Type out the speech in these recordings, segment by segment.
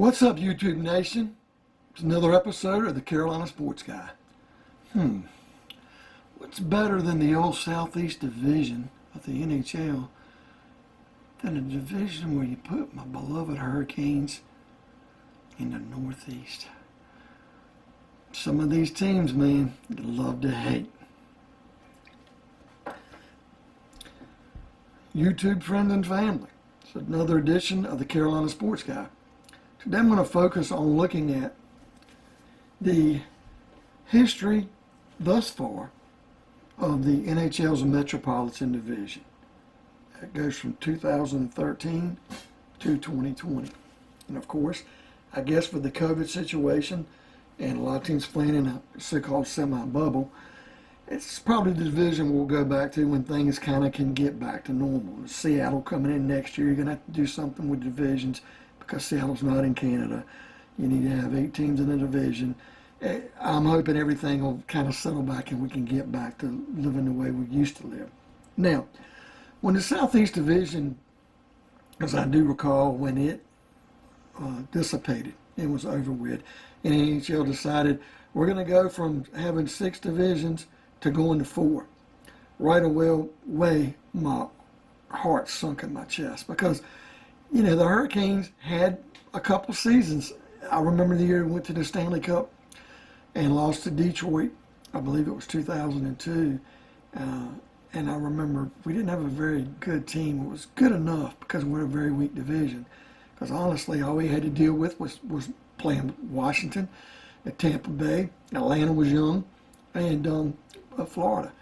What's up, YouTube Nation? It's another episode of the Carolina Sports Guy. What's better than the old Southeast Division of the NHL than a division where you put my beloved Hurricanes in the Northeast? Some of these teams, man, you love to hate. YouTube friends and family. It's another edition of the Carolina Sports Guy. Today I'm going to focus on looking at the history thus far of the NHL's Metropolitan Division. It goes from 2013 to 2020. And of course, I guess with the COVID situation and a lot of teams playing in a so-called semi-bubble, it's probably the division we'll go back to when things kind of can get back to normal. Seattle coming in next year, you're going to have to do something with divisions because Seattle's not in Canada. You need to have 8 teams in a division. I'm hoping everything will kind of settle back and we can get back to living the way we used to live. Now, when the Southeast Division, as I do recall, when it dissipated and was over with, and NHL decided we're going to go from having 6 divisions to going to 4. Right away, my heart sunk in my chest because, you know, the Hurricanes had a couple seasons. I remember the year we went to the Stanley Cup and lost to Detroit. I believe it was 2002. And I remember we didn't have a very good team. It was good enough because we're a very weak division. Because honestly, all we had to deal with was playing Washington, at Tampa Bay. Atlanta was young, and Florida.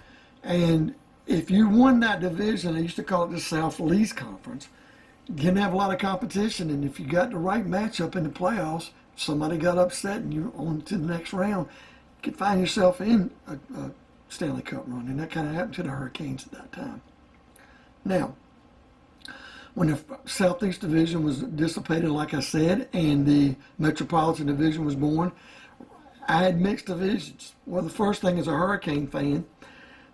And if you won that division, I used to call it the Southeast Conference, you didn't have a lot of competition, and if you got the right matchup in the playoffs, somebody got upset and you're on to the next round, you could find yourself in a Stanley Cup run, and that kind of happened to the Hurricanes at that time. Now, when the Southeast Division was dissipated, like I said, and the Metropolitan Division was born, I had mixed divisions. Well, the first thing as a Hurricane fan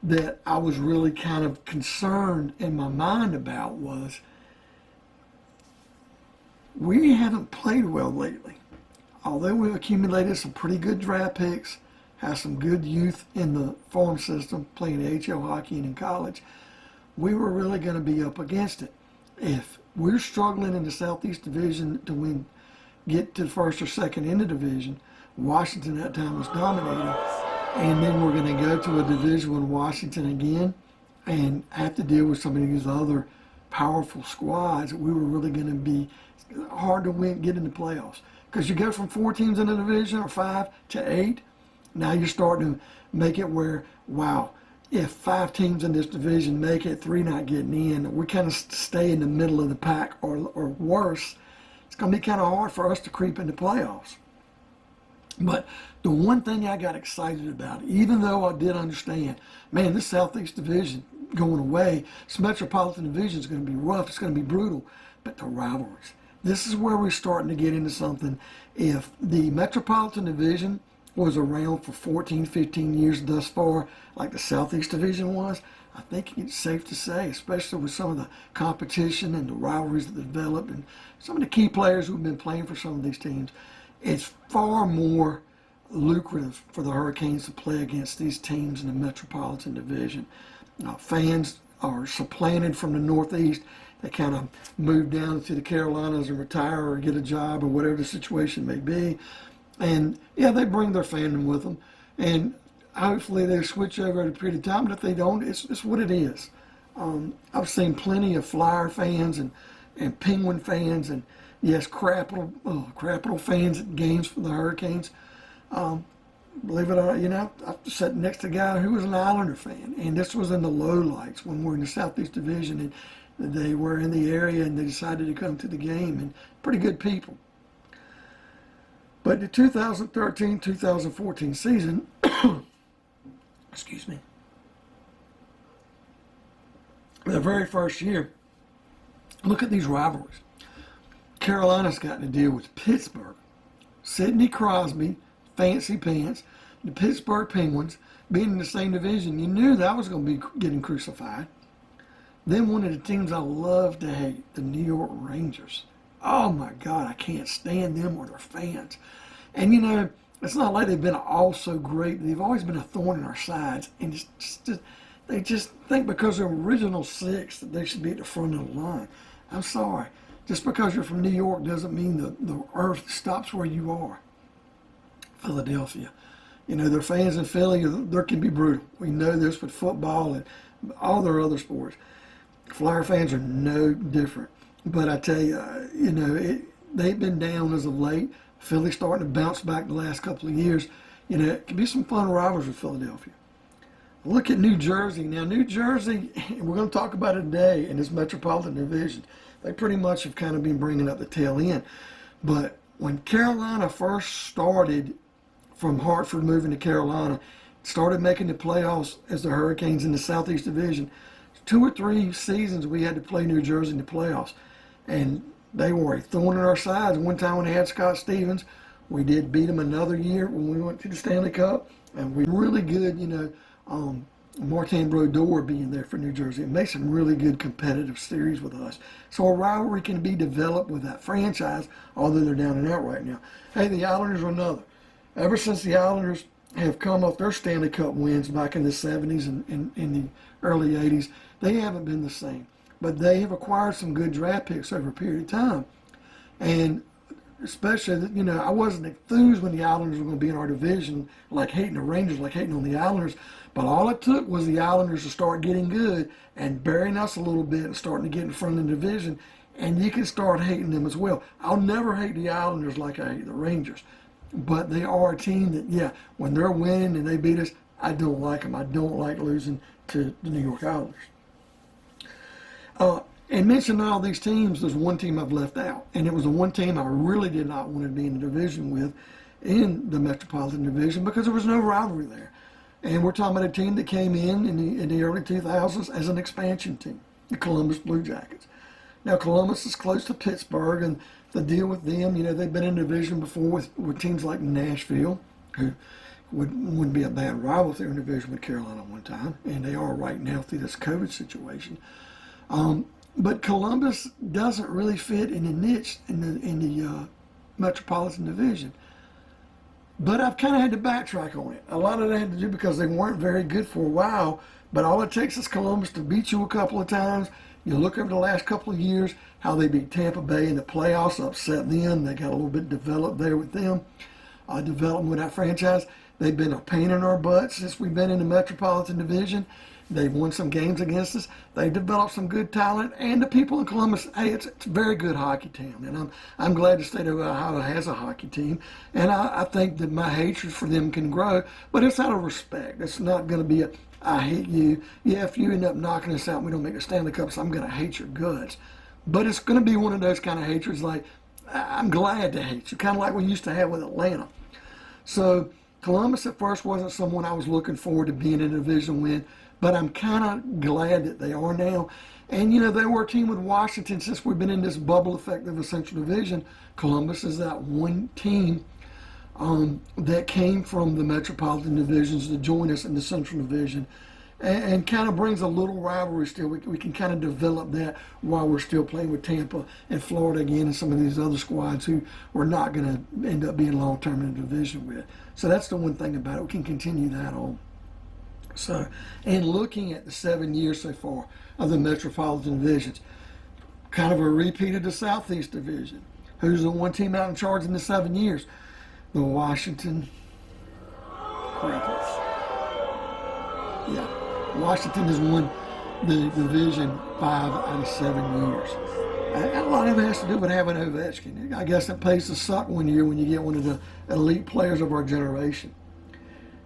that I was really kind of concerned in my mind about was we haven't played well lately. Although we've accumulated some pretty good draft picks, have some good youth in the farm system, playing AHL hockey and in college, we were really going to be up against it. If we're struggling in the Southeast Division to get to the first or second in the division, Washington at that time was dominating, and then we're going to go to a division with Washington again and have to deal with some of these other powerful squads. We were really going to be hard to win, get in the playoffs. Because you go from 4 teams in the division or 5 to 8, now you're starting to make it where, wow, if 5 teams in this division make it, 3 not getting in, we kind of stay in the middle of the pack or worse, it's going to be kind of hard for us to creep into playoffs. But the one thing I got excited about, even though I did understand, man, this Southeast Division going away, this Metropolitan Division is going to be rough, it's going to be brutal, but the rivalries. This is where we're starting to get into something. If the Metropolitan Division was around for 14, 15 years thus far, like the Southeast Division was, I think it's safe to say, especially with some of the competition and the rivalries that developed and some of the key players who've been playing for some of these teams, it's far more lucrative for the Hurricanes to play against these teams in the Metropolitan Division. Fans are supplanted from the Northeast. They kind of move down to the Carolinas and retire or get a job or whatever the situation may be. And yeah, they bring their fandom with them. And hopefully they switch over at a period of time. But if they don't, it's what it is. I've seen plenty of Flyer fans and Penguin fans and, yes, Capital fans at games for the Hurricanes. Believe it or not, you know, I sat next to a guy who was an Islander fan. And this was in the lowlights when we were in the Southeast Division. And they were in the area and they decided to come to the game, and pretty good people. But the 2013-2014 season, excuse me, the very first year, look at these rivalries. Carolina's got to deal with Pittsburgh, Sidney Crosby, Fancy Pants, the Pittsburgh Penguins, being in the same division. You knew that was going to be getting crucified. Then one of the teams I love to hate, the New York Rangers. Oh my God, I can't stand them or their fans. And you know, it's not like they've been all so great. They've always been a thorn in our sides. And they just think because they're original six that they should be at the front of the line. I'm sorry. Just because you're from New York doesn't mean the earth stops where you are. Philadelphia. You know, their fans in Philly, they can be brutal. We know this with football and all their other sports. Flyer fans are no different. But I tell you, you know, they've been down as of late. Philly's starting to bounce back the last couple of years. You know, it can be some fun rivals with Philadelphia. Look at New Jersey. Now, New Jersey, we're going to talk about it today in this Metropolitan Division. They pretty much have kind of been bringing up the tail end. But when Carolina first started from Hartford moving to Carolina, started making the playoffs as the Hurricanes in the Southeast Division, 2 or 3 seasons we had to play New Jersey in the playoffs. And they were a thorn in our sides. One time when they had Scott Stevens, we did beat them another year when we went to the Stanley Cup. And we were really good, you know, Martin Brodeur being there for New Jersey. It makes some really good competitive series with us. So a rivalry can be developed with that franchise, although they're down and out right now. Hey, the Islanders are another. Ever since the Islanders have come off their Stanley Cup wins back in the 70s and in the early 80s, they haven't been the same. But they have acquired some good draft picks over a period of time. And especially, you know, I wasn't enthused when the Islanders were going to be in our division, like hating the Rangers, like hating on the Islanders. But all it took was the Islanders to start getting good and burying us a little bit and starting to get in front of the division. And you can start hating them as well. I'll never hate the Islanders like I hate the Rangers. But they are a team that, yeah, when they're winning and they beat us, I don't like them. I don't like losing to the New York Islanders. And mentioning all these teams, there's one team I've left out. And it was the one team I really did not want to be in the division with in the Metropolitan Division because there was no rivalry there. And we're talking about a team that came in the early 2000s as an expansion team, the Columbus Blue Jackets. Now, Columbus is close to Pittsburgh, and the deal with them, you know, they've been in the division before with teams like Nashville, who wouldn't be a bad rival if they were in the division with Carolina one time, and they are right now through this COVID situation. But Columbus doesn't really fit in the niche in the Metropolitan Division. But I've kind of had to backtrack on it. A lot of that had to do because they weren't very good for a while. But all it takes is Columbus to beat you a couple of times. You look over the last couple of years, how they beat Tampa Bay in the playoffs, upset them. They got a little bit developed there with them, development with that franchise. They've been a pain in our butts since we've been in the Metropolitan Division. They've won some games against us. They've developed some good talent. And the people in Columbus, hey, it's a very good hockey team. And I'm glad the state of Ohio has a hockey team. And I think that my hatred for them can grow. But it's out of respect. It's not going to be I hate you. Yeah, if you end up knocking us out and we don't make the Stanley Cup, so I'm going to hate your guts. But it's going to be one of those kind of hatreds like, I'm glad to hate you, kind of like we used to have with Atlanta. So Columbus at first wasn't someone I was looking forward to being in a division with, but I'm kind of glad that they are now. And, you know, they were a team with Washington since we've been in this bubble effect of the Central Division. Columbus is that one team that came from the Metropolitan Divisions to join us in the Central Division, and kind of brings a little rivalry still. We can kind of develop that while we're still playing with Tampa and Florida again and some of these other squads who we're not going to end up being long-term in the division with. So that's the one thing about it. We can continue that on. So, and looking at the 7 years so far of the Metropolitan Divisions, kind of a repeat of the Southeast Division. Who's the one team out in charge in the 7 years? The Washington Capitals. Yeah, Washington has won the division 5 out of 7 years. And a lot of it has to do with having Ovechkin. I guess it pays to suck one year when you get one of the elite players of our generation.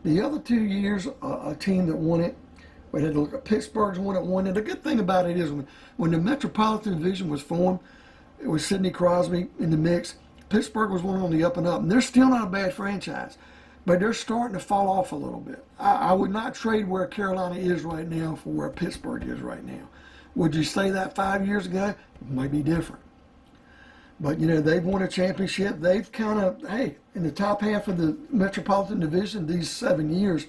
The other 2 years, a team that won it, we had to look at Pittsburgh's one that won it. The good thing about it is when the Metropolitan Division was formed, it was Sidney Crosby in the mix. Pittsburgh was one on the up and up. And they're still not a bad franchise, but they're starting to fall off a little bit. I would not trade where Carolina is right now for where Pittsburgh is right now. Would you say that 5 years ago? It might be different. But, you know, they've won a championship. They've kind of, hey, in the top half of the Metropolitan Division these 7 years,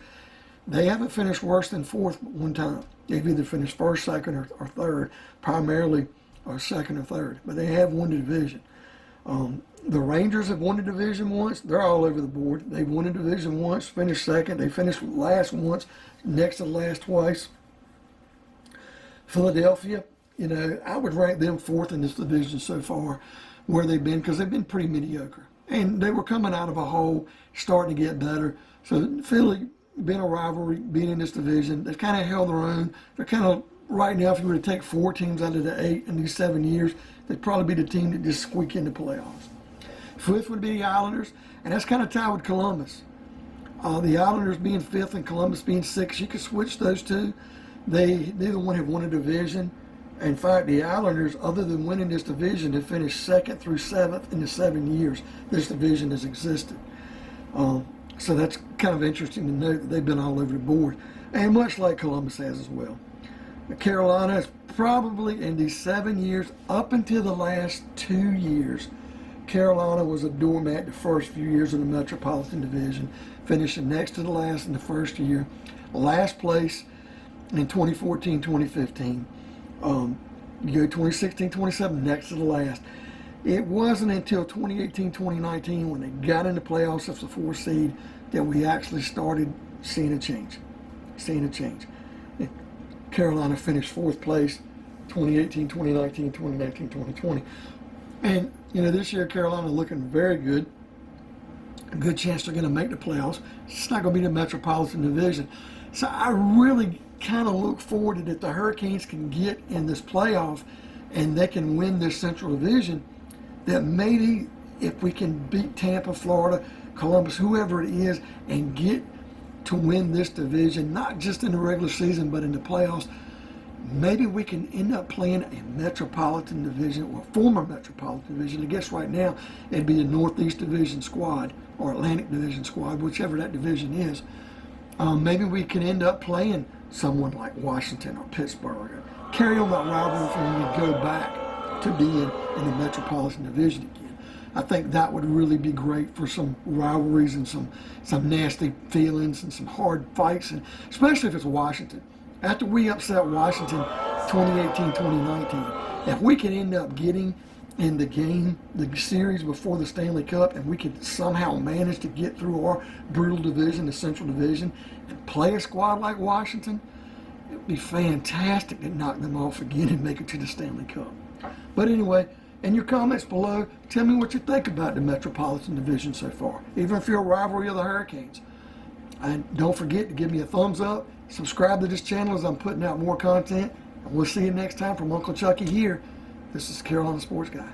they haven't finished worse than fourth one time. They've either finished first, second, or third, primarily or second or third. But they have won the division. The Rangers have won a division once. They're all over the board. They've won a division once, finished second. They finished last once, next to last twice. Philadelphia, I would rank them fourth in this division so far, where they've been, because they've been pretty mediocre. And they were coming out of a hole, starting to get better. So Philly, been a rivalry, being in this division, they've kind of held their own. They're kind of, right now, if you were to take 4 teams out of the 8 in these 7 years, they'd probably be the team that just squeak into playoffs. Fifth would be the Islanders, and that's kind of tied with Columbus. The Islanders being 5th and Columbus being 6th, you could switch those two. Neither one have won a division. In fact, the Islanders, other than winning this division, have finished 2nd through 7th in the 7 years this division has existed. So that's kind of interesting to note that they've been all over the board, and much like Columbus has as well. Carolina is probably, in these 7 years, up until the last 2 years, Carolina was a doormat the first few years of the Metropolitan Division, finishing next to the last in the first year, last place in 2014-2015. You go 2016-27, next to the last. It wasn't until 2018-2019, when they got into playoffs as the 4th seed, that we actually started seeing a change. Carolina finished 4th place 2018, 2019, 2019, 2020. And, this year Carolina looking very good. A good chance they're going to make the playoffs. It's not going to be the Metropolitan Division. So I really kind of look forward to that the Hurricanes can get in this playoff and they can win this Central Division, that maybe if we can beat Tampa, Florida, Columbus, whoever it is, and get to win this division, not just in the regular season, but in the playoffs, maybe we can end up playing a Metropolitan Division, or former Metropolitan Division. I guess right now it'd be a Northeast Division squad or Atlantic Division squad, whichever that division is. Maybe we can end up playing someone like Washington or Pittsburgh, or carry on that rivalry when we go back to being in the Metropolitan Division again. I think that would really be great for some rivalries and some nasty feelings and some hard fights, and especially if it's Washington. After we upset Washington 2018-2019, if we can end up getting in the series before the Stanley Cup, and we could somehow manage to get through our brutal division, the Central Division, and play a squad like Washington, it would be fantastic to knock them off again and make it to the Stanley Cup. But anyway, in your comments below, tell me what you think about the Metropolitan Division so far, even if you're a rivalry of the Hurricanes. And don't forget to give me a thumbs up, subscribe to this channel as I'm putting out more content, and we'll see you next time from Uncle Chucky here. This is Carolina Sports Guy.